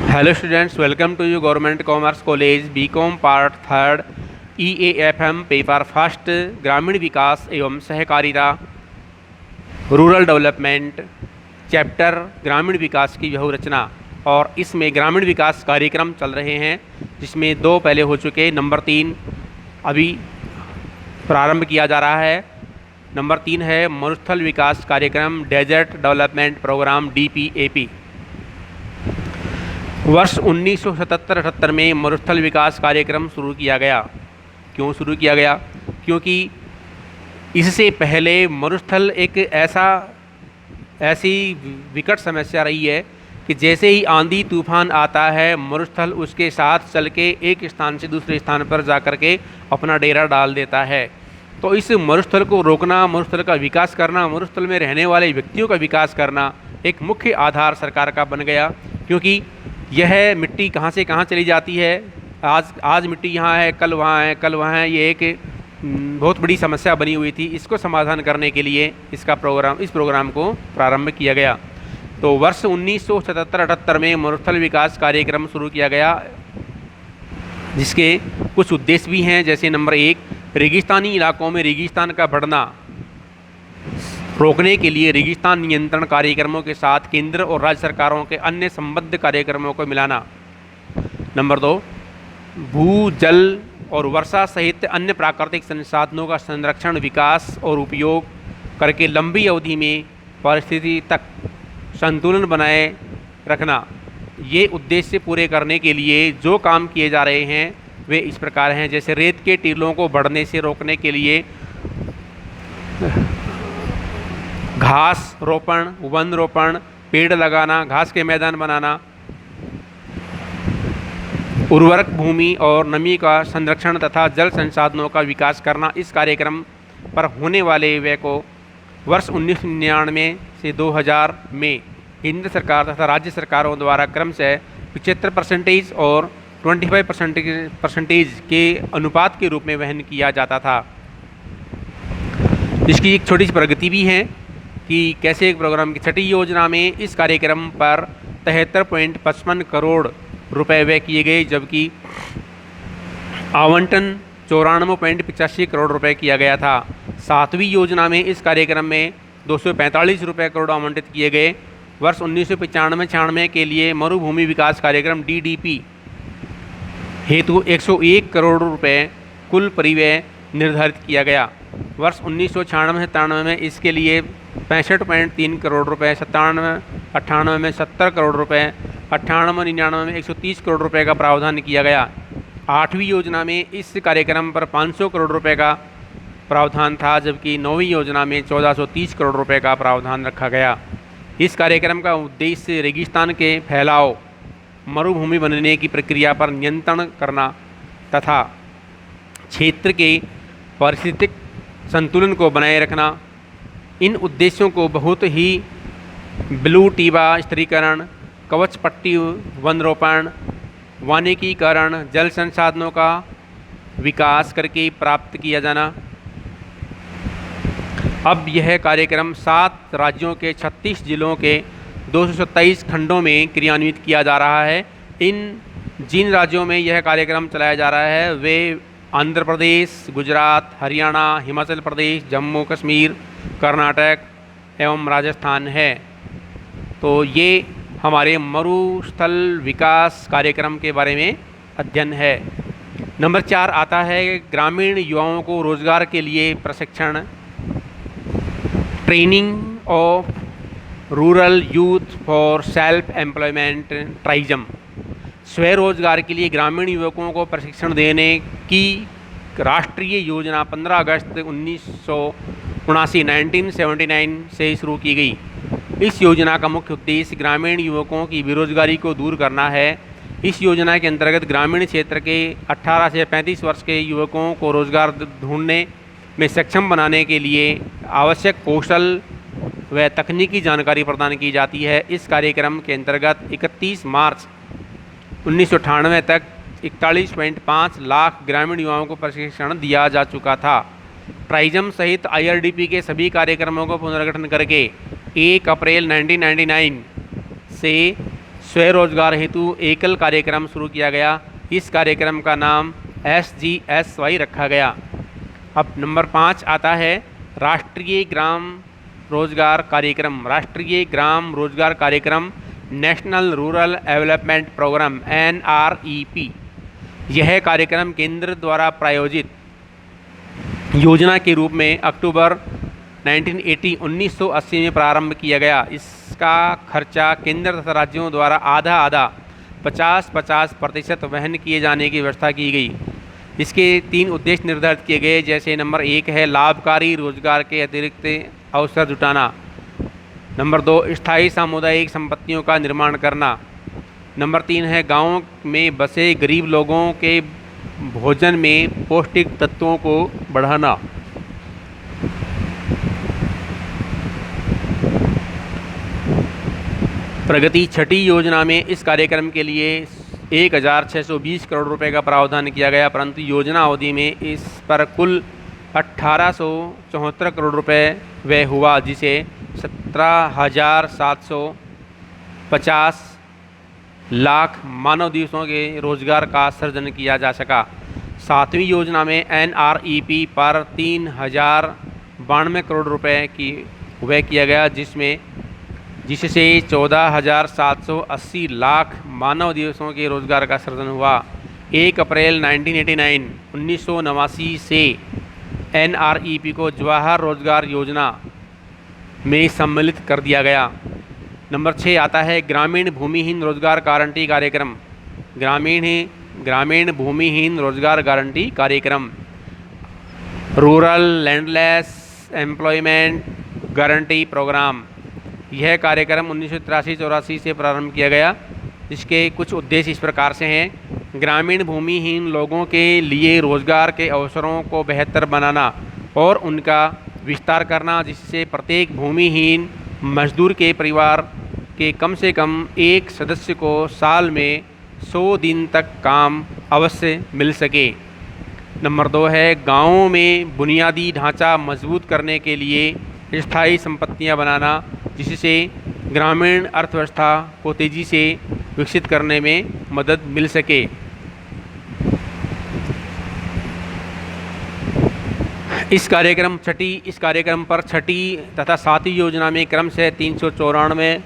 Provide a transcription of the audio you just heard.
Hello students, welcome to you government commerce college BCom part third EAFM paper first ग्रामीण विकास एवं सहकारिता rural development chapter ग्रामीण विकास की व्यूहरचना। और इसमें ग्रामीण विकास कार्यक्रम चल रहे हैं, जिसमें 2 पहले हो चुके। नंबर 3 अभी प्रारंभ किया जा रहा है। नंबर 3 है मरुस्थल विकास कार्यक्रम डेजर्ट डेवलपमेंट प्रोग्राम DPAP। वर्ष 1977-78 में मरुस्थल विकास कार्यक्रम शुरू किया गया। क्यों शुरू किया गया? क्योंकि इससे पहले मरुस्थल एक ऐसी विकट समस्या रही है कि जैसे ही आंधी तूफान आता है, मरुस्थल उसके साथ चल के एक स्थान से दूसरे स्थान पर जा कर के अपना डेरा डाल देता है। तो इस मरुस्थल को रोकना, मरुस्थल का विकास करना, मरुस्थल में रहने वाले व्यक्तियों का विकास करना एक मुख्य आधार सरकार का बन गया। क्योंकि यह मिट्टी कहाँ से कहाँ चली जाती है, आज मिट्टी यहाँ है, कल वहाँ है, कल वहाँ है, ये एक बहुत बड़ी समस्या बनी हुई थी। इसको समाधान करने के लिए इस प्रोग्राम को प्रारंभ किया गया। तो वर्ष 1977-78 में मरुस्थल विकास कार्यक्रम शुरू किया गया, जिसके कुछ उद्देश्य भी हैं। जैसे नंबर 1, रेगिस्तानी इलाकों में रेगिस्तान का बढ़ना रोकने के लिए रेगिस्तान नियंत्रण कार्यक्रमों के साथ केंद्र और राज्य सरकारों के अन्य संबद्ध कार्यक्रमों को मिलाना। नंबर 2, भू जल और वर्षा सहित अन्य प्राकृतिक संसाधनों का संरक्षण, विकास और उपयोग करके लंबी अवधि में परिस्थिति तक संतुलन बनाए रखना। ये उद्देश्य पूरे करने के लिए जो काम किए जा रहे हैं वे इस प्रकार हैं। जैसे रेत के टीलों को बढ़ने से रोकने के लिए घास रोपण, वन रोपण, पेड़ लगाना, घास के मैदान बनाना, उर्वरक भूमि और नमी का संरक्षण तथा जल संसाधनों का विकास करना। इस कार्यक्रम पर होने वाले व्यय को वर्ष 1999 से 2000 में केंद्र सरकार तथा राज्य सरकारों द्वारा क्रमशः 75% और 25% के अनुपात के रूप में वहन किया जाता था। इसकी एक छोटी सी प्रगति भी है कि कैसे एक प्रोग्राम की 6ठी योजना में इस कार्यक्रम पर 73.55 करोड़ रुपए व्यय किए गए, जबकि आवंटन 94.85 करोड़ रुपए किया गया था। 7वीं योजना में इस कार्यक्रम में 245 करोड़ आवंटित किए गए। वर्ष 1995-96 के लिए मरुभूमि विकास कार्यक्रम DDP हेतु 101 करोड़ रुपए कुल परिव्यय निर्धारित किया गया। वर्ष 1996-97 में इसके लिए 65.3 करोड़ रुपए, 97-98 में 70 करोड़ रुपए, 98-99 में 130 करोड़ रुपए का प्रावधान किया गया। 8वीं योजना में इस कार्यक्रम पर 500 करोड़ रुपए का प्रावधान था, जबकि 9वीं योजना में 1430 करोड़ रुपए का प्रावधान रखा गया। इस कार्यक्रम का उद्देश्य रेगिस्तान के फैलाव, मरुभूमि बनने की प्रक्रिया पर नियंत्रण करना तथा क्षेत्र के पारिस्थितिक संतुलन को बनाए रखना। इन उद्देश्यों को बहुत ही ब्लू टीबा स्थिरीकरण, कवच पट्टी वन रोपण, वानिकीकरण, जल संसाधनों का विकास करके प्राप्त किया जाना। अब यह कार्यक्रम 7 राज्यों के 36 जिलों के 227 खंडों में क्रियान्वित किया जा रहा है। जिन राज्यों में यह कार्यक्रम चलाया जा रहा है वे आंध्र प्रदेश, गुजरात, हरियाणा, हिमाचल प्रदेश, जम्मू कश्मीर, कर्नाटक एवं राजस्थान है। तो ये हमारे मरुस्थल विकास कार्यक्रम के बारे में अध्ययन है। नंबर 4 आता है ग्रामीण युवाओं को रोजगार के लिए प्रशिक्षण, training of rural youth for self employment, TRYSEM. स्वरोजगार के लिए ग्रामीण युवकों को प्रशिक्षण देने की राष्ट्रीय योजना 15 अगस्त 1979 से शुरू की गई। इस योजना का मुख्य उद्देश्य ग्रामीण युवकों की बेरोजगारी को दूर करना है। इस योजना के अंतर्गत ग्रामीण क्षेत्र के 18 से 35 वर्ष के युवकों को रोजगार ढूंढने में सक्षम बनाने के लिए आवश्यक कौशल व तकनीकी जानकारी प्रदान की जाती है। इस कार्यक्रम के अंतर्गत 31 मार्च 1998 तक 41.5 लाख ग्रामीण युवाओं को प्रशिक्षण दिया जा चुका था। ट्राइजम सहित IRDP के सभी कार्यक्रमों को पुनर्गठन करके 1 अप्रैल 1999 से स्वरोजगार हेतु एकल कार्यक्रम शुरू किया गया। इस कार्यक्रम का नाम SGSY रखा गया। अब नंबर 5 आता है राष्ट्रीय ग्राम रोजगार कार्यक्रम। राष्ट्रीय ग्राम रोजगार कार्यक्रम national rural development programme NREP। यह कार्यक्रम केंद्र द्वारा प्रायोजित योजना के रूप में अक्टूबर 1980 में प्रारंभ किया गया। इसका खर्चा केंद्र तथा राज्यों द्वारा आधा आधा 50-50% वहन किए जाने की व्यवस्था की गई। इसके 3 उद्देश्य निर्धारित किए गए, जैसे नंबर 1 है लाभकारी रोजगार के अतिरिक्त अवसर जुटाना। नंबर 2 स्थायी सामुदायिक संपत्तियों का निर्माण करना। नंबर 3 है गाँव में बसे गरीब लोगों के भोजन में पौष्टिक तत्वों को बढ़ाना। प्रगति छठी योजना में इस कार्यक्रम के लिए 1620 करोड़ रुपए का प्रावधान किया गया, परंतु योजना अवधि में इस पर कुल 1874 करोड़ रुपए व्यय हुआ, जिसे 17,750 लाख मानव दिवसों के रोजगार का सृजन किया जा सका। 7वीं योजना में NREP पर 3092 करोड़ रुपए की व्यय किया गया, जिससे 14,780 लाख मानव दिवसों के रोजगार का सृजन हुआ। 1 अप्रैल 1989 से NREP को जवाहर रोजगार योजना में सम्मिलित कर दिया गया। नंबर 6 आता है ग्रामीण भूमिहीन रोजगार गारंटी कार्यक्रम। ग्रामीण भूमिहीन रोजगार गारंटी कार्यक्रम rural landless employment guarantee programme. यह कार्यक्रम 1983-84 से प्रारंभ किया गया, जिसके कुछ उद्देश्य इस प्रकार से हैं। ग्रामीण भूमिहीन लोगों के लिए रोजगार के अवसरों को बेहतर बनाना और उनका विस्तार करना, जिससे प्रत्येक भूमिहीन मजदूर के परिवार के कम से कम एक सदस्य को साल में 100 दिन तक काम अवश्य मिल सके। नंबर 2 है गाँवों में बुनियादी ढांचा मजबूत करने के लिए स्थायी संपत्तियां बनाना, जिससे ग्रामीण अर्थव्यवस्था को तेज़ी से विकसित करने में मदद मिल सके। इस कार्यक्रम पर छठी तथा 7वीं योजना में क्रम से 394